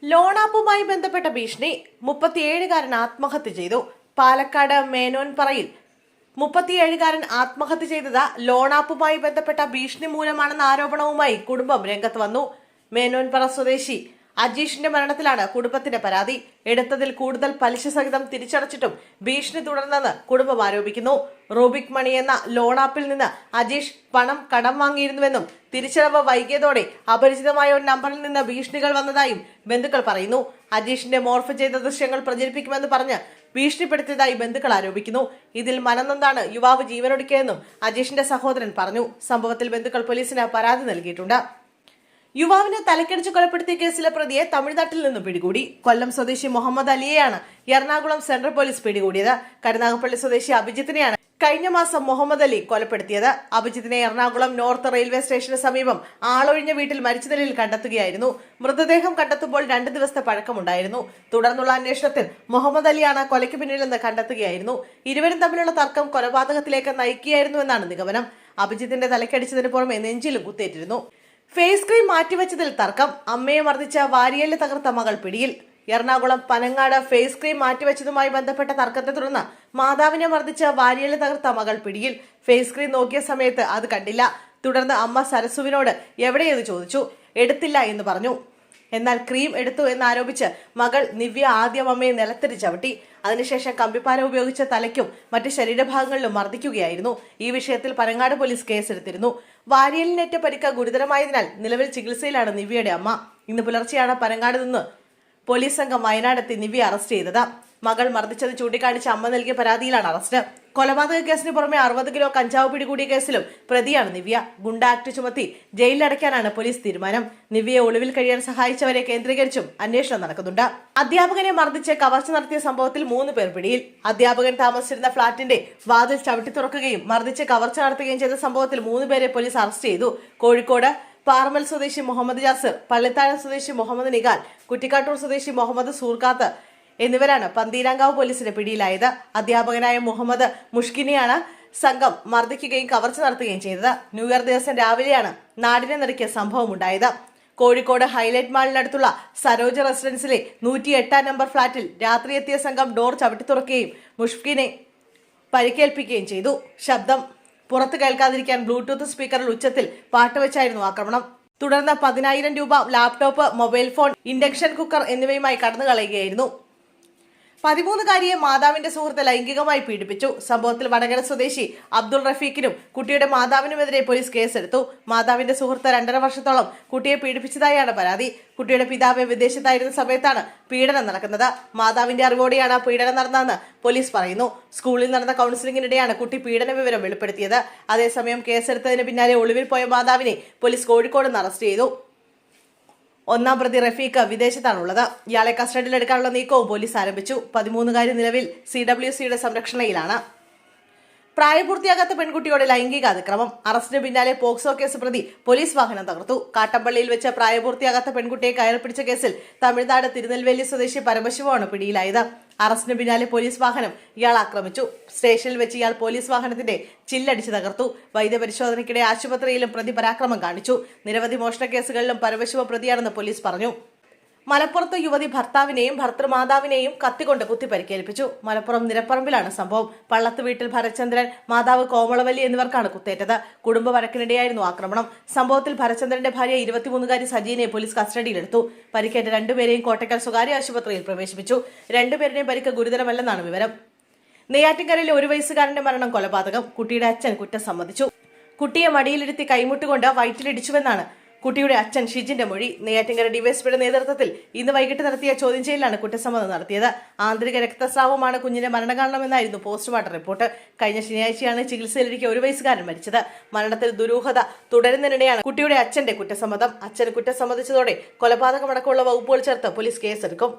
ലോണാപ്പുമായി ബന്ധപ്പെട്ട ഭീഷണി 37കാരൻ ആത്മഹത്യ ചെയ്തു. പാലക്കാട് മേനോൻപറയിൽ 37കാരൻ ആത്മഹത്യ ചെയ്തത് ലോണാപ്പുമായി ബന്ധപ്പെട്ട ഭീഷണി മൂലമാണെന്ന ആരോപണവുമായി കുടുംബം രംഗത്ത് വന്നു. മേനോൻപറ സ്വദേശി അജീഷിന്റെ മരണത്തിലാണ് കുടുംബത്തിന്റെ പരാതി. എടുത്തതിൽ കൂടുതൽ പലിശ സഹിതം തിരിച്ചടച്ചിട്ടും ഭീഷണി തുടർന്നെന്ന് കുടുംബം ആരോപിക്കുന്നു. റൂബിക് മണി എന്ന ലോണാപ്പിൽ നിന്ന് അജീഷ് പണം കടം വാങ്ങിയിരുന്നുവെന്നും തിരിച്ചടവ് വൈകിയതോടെ അപരിചിതമായ ഒരു നമ്പറിൽ നിന്ന് ഭീഷണികൾ വന്നതായും ബന്ധുക്കൾ പറയുന്നു. അജീഷിന്റെ മോർഫ് ചെയ്ത ദൃശ്യങ്ങൾ പ്രചരിപ്പിക്കുമെന്ന് പറഞ്ഞ് ഭീഷണിപ്പെടുത്തിയതായി ബന്ധുക്കൾ ആരോപിക്കുന്നു. ഇതിൽ മനംനൊന്താണ് യുവാവ് ജീവനൊടുക്കിയതെന്നും അജീഷിന്റെ സഹോദരൻ പറഞ്ഞു. സംഭവത്തിൽ ബന്ധുക്കൾ പോലീസിന് പരാതി നൽകിയിട്ടുണ്ട്. യുവാവിനെ തലക്കടിച്ച് കൊലപ്പെടുത്തിയ കേസിലെ പ്രതിയെ തമിഴ്നാട്ടിൽ നിന്ന് പിടികൂടി. കൊല്ലം സ്വദേശി മുഹമ്മദ് അലിയെയാണ് എറണാകുളം സെൻട്രൽ പോലീസ് പിടികൂടിയത്. കരുനാഗപ്പള്ളി സ്വദേശി അഭിജിത്തിനെയാണ് കഴിഞ്ഞ മാസം മുഹമ്മദ് അലി കൊലപ്പെടുത്തിയത്. അഭിജിത്തിനെ എറണാകുളം നോർത്ത് റെയിൽവേ സ്റ്റേഷന് സമീപം ആളൊഴിഞ്ഞ വീട്ടിൽ മരിച്ച നിലയിൽ കണ്ടെത്തുകയായിരുന്നു. മൃതദേഹം കണ്ടെത്തുമ്പോൾ 2 ദിവസത്തെ പഴക്കമുണ്ടായിരുന്നു. തുടർന്നുള്ള അന്വേഷണത്തിൽ മുഹമ്മദ് അലിയാണ് കൊലയ്ക്ക് പിന്നിലെന്ന് കണ്ടെത്തുകയായിരുന്നു. ഇരുവരും തമ്മിലുള്ള തർക്കം കൊലപാതകത്തിലേക്ക് നയിക്കുകയായിരുന്നുവെന്നാണ് നിഗമനം. അഭിജിത്തിന്റെ തലക്കടിച്ചതിന് പുറമെ നെഞ്ചിലും കുത്തേറ്റിരുന്നു. ഫേസ് ക്രീം മാറ്റിവെച്ചതിൽ തർക്കം. അമ്മയെ മർദ്ദിച്ച വാരിയല് തകർത്ത മകൾ പിടിയിൽ. എറണാകുളം പനങ്ങാട് ഫേസ് ക്രീം മാറ്റിവെച്ചതുമായി ബന്ധപ്പെട്ട തർക്കത്തെ തുടർന്ന് മാതാവിനെ മർദ്ദിച്ച വാരിയല് തകർത്ത മകൾ പിടിയിൽ. ഫേസ് ക്രീം നോക്കിയ സമയത്ത് അത് കണ്ടില്ല. തുടർന്ന് അമ്മ സരസുവിനോട് എവിടെയെന്ന് ചോദിച്ചു. എടുത്തില്ല എന്ന് പറഞ്ഞു. എന്നാൽ ക്രീം എടുത്തു എന്നാരോപിച്ച് മകൾ നിവ്യ ആദ്യം അമ്മയെ നിലത്തിട്ട് ചവിട്ടി. അതിനുശേഷം കമ്പിപ്പാര ഉപയോഗിച്ച് തലയ്ക്കും മറ്റ് ശരീരഭാഗങ്ങളിലും മർദ്ദിക്കുകയായിരുന്നു. ഈ വിഷയത്തിൽ പനങ്ങാട് പോലീസ് കേസെടുത്തിരുന്നു. വാരിയലിനേറ്റ പരിക്ക് ഗുരുതരമായതിനാൽ നിലവിൽ ചികിത്സയിലാണ് നിവ്യയുടെ അമ്മ. ഇന്ന് പുലർച്ചെയാണ് പനങ്ങാട് നിന്ന് പോലീസ് സംഘം വയനാടെത്തി നിവ്യ അറസ്റ്റ് ചെയ്തത്. മകൾ മർദ്ദിച്ചത് ചൂണ്ടിക്കാണിച്ച് അമ്മ നൽകിയ പരാതിയിലാണ് അറസ്റ്റ്. കൊലപാതക കേസിന് പുറമെ 60 കിലോ കഞ്ചാവ് പിടികൂടിയ കേസിലും പ്രതിയാണ് നിവ്യ. ഗുണ്ട ആക്ട് ചുമത്തി ജയിലിലടയ്ക്കാനാണ് പോലീസ് തീരുമാനം. നിവ്യയെ ഒളിവിൽ കഴിയാൻ സഹായിച്ചവരെ കേന്ദ്രീകരിച്ചും അന്വേഷണം നടക്കുന്നുണ്ട്. അധ്യാപകനെ മർദ്ദിച്ച് കവർച്ച നടത്തിയ സംഭവത്തിൽ 3 പേർ പിടിയിൽ. അധ്യാപകൻ താമസിച്ചിരുന്ന ഫ്ളാറ്റിന്റെ വാതിൽ ചവിട്ടി തുറക്കുകയും മർദ്ദിച്ച് കവർച്ച നടത്തുകയും ചെയ്ത സംഭവത്തിൽ 3 പേരെ പോലീസ് അറസ്റ്റ് ചെയ്തു. കോഴിക്കോട് പാറമൽ സ്വദേശി മുഹമ്മദ് ജാസിർ, പള്ളിത്താഴം സ്വദേശി മുഹമ്മദ് നിഗാൽ, കുറ്റിക്കാട്ടൂർ സ്വദേശി മുഹമ്മദ് സൂർക്കാത്ത് എന്നിവരാണ് പന്തീരാങ്കാവ് പോലീസിന്റെ പിടിയിലായത്. അധ്യാപകനായ മുഹമ്മദ് മുഷ്കിനെയാണ് സംഘം മർദ്ദിക്കുകയും കവർച്ച നടത്തുകയും ചെയ്തത്. ന്യൂ ഇയർ ദിവസം രാവിലെയാണ് നാടിനെ നടുക്കിയ സംഭവമുണ്ടായത്. കോഴിക്കോട് ഹൈലൈറ്റ് മാളിനടുത്തുള്ള സരോജ റെസിഡൻസിലെ 108 നമ്പർ ഫ്ളാറ്റിൽ രാത്രി എത്തിയ സംഘം ഡോർ ചവിട്ടി തുറക്കുകയും മുഷ്കിനെ പരിക്കേൽപ്പിക്കുകയും ചെയ്തു. ശബ്ദം പുറത്തു കേൾക്കാതിരിക്കാൻ ബ്ലൂടൂത്ത് സ്പീക്കറിൽ ഉച്ചത്തിൽ പാട്ട് വെച്ചായിരുന്നു ആക്രമണം. തുടർന്ന് 10,000 രൂപ, laptop, mobile phone, induction cooker എന്നിവയുമായി കടന്നു കളയുകയായിരുന്നു. 13കാരിയെ മാതാവിന്റെ സുഹൃത്ത് ലൈംഗികമായി പീഡിപ്പിച്ചു. സംഭവത്തിൽ വടകര സ്വദേശി അബ്ദുൾ റഫീഖിനും കുട്ടിയുടെ മാതാവിനുമെതിരെ പോലീസ് കേസെടുത്തു. മാതാവിന്റെ സുഹൃത്ത് 2.5 വർഷത്തോളം കുട്ടിയെ പീഡിപ്പിച്ചതായാണ് പരാതി. കുട്ടിയുടെ പിതാവ് വിദേശത്തായിരുന്ന സമയത്താണ് പീഡനം നടക്കുന്നത്. മാതാവിന്റെ അറിവോടെയാണ് പീഡനം നടന്നതെന്ന് പോലീസ് പറയുന്നു. സ്കൂളിൽ നടന്ന കൗൺസിലിംഗിനിടെയാണ് കുട്ടി പീഡന വിവരം വെളിപ്പെടുത്തിയത്. അതേസമയം കേസെടുത്തതിന് പിന്നാലെ ഒളിവിൽ പോയ മാതാവിനെ പോലീസ് കോഴിക്കോട് നിന്ന് അറസ്റ്റ് ചെയ്തു. 1-ാം പ്രതി റഫീഖ് വിദേശത്താണുള്ളത്. ഇയാളെ കസ്റ്റഡിയിലെടുക്കാനുള്ള നീക്കവും പോലീസ് ആരംഭിച്ചു. 13കാരി നിലവിൽ CWCയുടെ സംരക്ഷണയിലാണ്. പ്രായപൂർത്തിയാകാത്ത പെൺകുട്ടിയോട് ലൈംഗിക അതിക്രമം. അറസ്റ്റിന് പിന്നാലെ പോക്സോ കേസ് പ്രതി പോലീസ് വാഹനം തകർത്തു. കാട്ടമ്പള്ളിയിൽ വെച്ച് പ്രായപൂർത്തിയാകാത്ത പെൺകുട്ടിയെ കയറിപ്പിടിച്ച കേസിൽ തമിഴ്നാട് തിരുനെൽവേലി സ്വദേശി പരമശിവമാണ് പിടിയിലായത്. അറസ്റ്റിന് പിന്നാലെ പോലീസ് വാഹനം ഇയാൾ ആക്രമിച്ചു. സ്റ്റേഷനിൽ വെച്ച് ഇയാൾ പോലീസ് വാഹനത്തിന്റെ ചില്ലടിച്ച് തകർത്തു. വൈദ്യപരിശോധനയ്ക്കിടെ ആശുപത്രിയിലും പ്രതി പരാക്രമം കാണിച്ചു. നിരവധി മോഷണ കേസുകളിലും പരമശിവ പ്രതിയാണെന്ന് പോലീസ് പറഞ്ഞു. മലപ്പുറത്ത് യുവതി ഭർത്താവിനെയും ഭർത്തൃമാതാവിനെയും കത്തിക്കൊണ്ട് കുത്തി പരിക്കേൽപ്പിച്ചു. മലപ്പുറം നിരപ്പറമ്പിലാണ് സംഭവം. പള്ളത്ത് വീട്ടിൽ ഭരചന്ദ്രൻ, മാതാവ് കോമളവല്ലി എന്നിവർക്കാണ് കുത്തേറ്റത്. കുടുംബ വഴക്കിനിടെയായിരുന്നു ആക്രമണം. സംഭവത്തിൽ ഭരചന്ദ്രന്റെ ഭാര്യ 23കാരി സജീനെ പോലീസ് കസ്റ്റഡിയിലെടുത്തു. പരിക്കേറ്റ 2 പേരെയും കോട്ടയ്ക്കൽ സ്വകാര്യ ആശുപത്രിയിൽ പ്രവേശിപ്പിച്ചു. 2 പേരുടെയും പരിക്ക് ഗുരുതരമല്ലെന്നാണ് വിവരം. നെയ്യാറ്റിൻകരയിലെ 1 വയസ്സുകാരന്റെ മരണം കൊലപാതകം. കുട്ടിയുടെ അച്ഛൻ കുറ്റം സമ്മതിച്ചു. കുട്ടിയെ മടിയിലിരുത്തി കൈമുട്ടുകൊണ്ട് വയറ്റിലിടിച്ചുവെന്നാണ് കുട്ടിയുടെ അച്ഛൻ ഷിജിന്റെ മൊഴി. നെയ്യാറ്റിൻകര ഡിവൈഎസ്പിയുടെ നേതൃത്വത്തിൽ ഇന്ന് വൈകിട്ട് നടത്തിയ ചോദ്യം ചെയ്യലാണ് കുറ്റസമ്മതം നടത്തിയത്. ആന്തരിക രക്തസ്രാവമാണ് കുഞ്ഞിന്റെ മരണകാരണമെന്നായിരുന്നു പോസ്റ്റ്മോർട്ടം റിപ്പോർട്ട്. കഴിഞ്ഞ ശനിയാഴ്ചയാണ് ചികിത്സയിലിരിക്കെ 1 വയസ്സുകാരൻ മരിച്ചത്. മരണത്തിൽ ദുരൂഹത തുടരുന്നതിനിടെയാണ് കുട്ടിയുടെ അച്ഛന്റെ കുറ്റസമ്മതം. അച്ഛന് കുറ്റം സമ്മതിച്ചതോടെ കൊലപാതകമടക്കമുള്ള വകുപ്പുകൾ ചേർത്ത് പോലീസ് കേസെടുക്കും.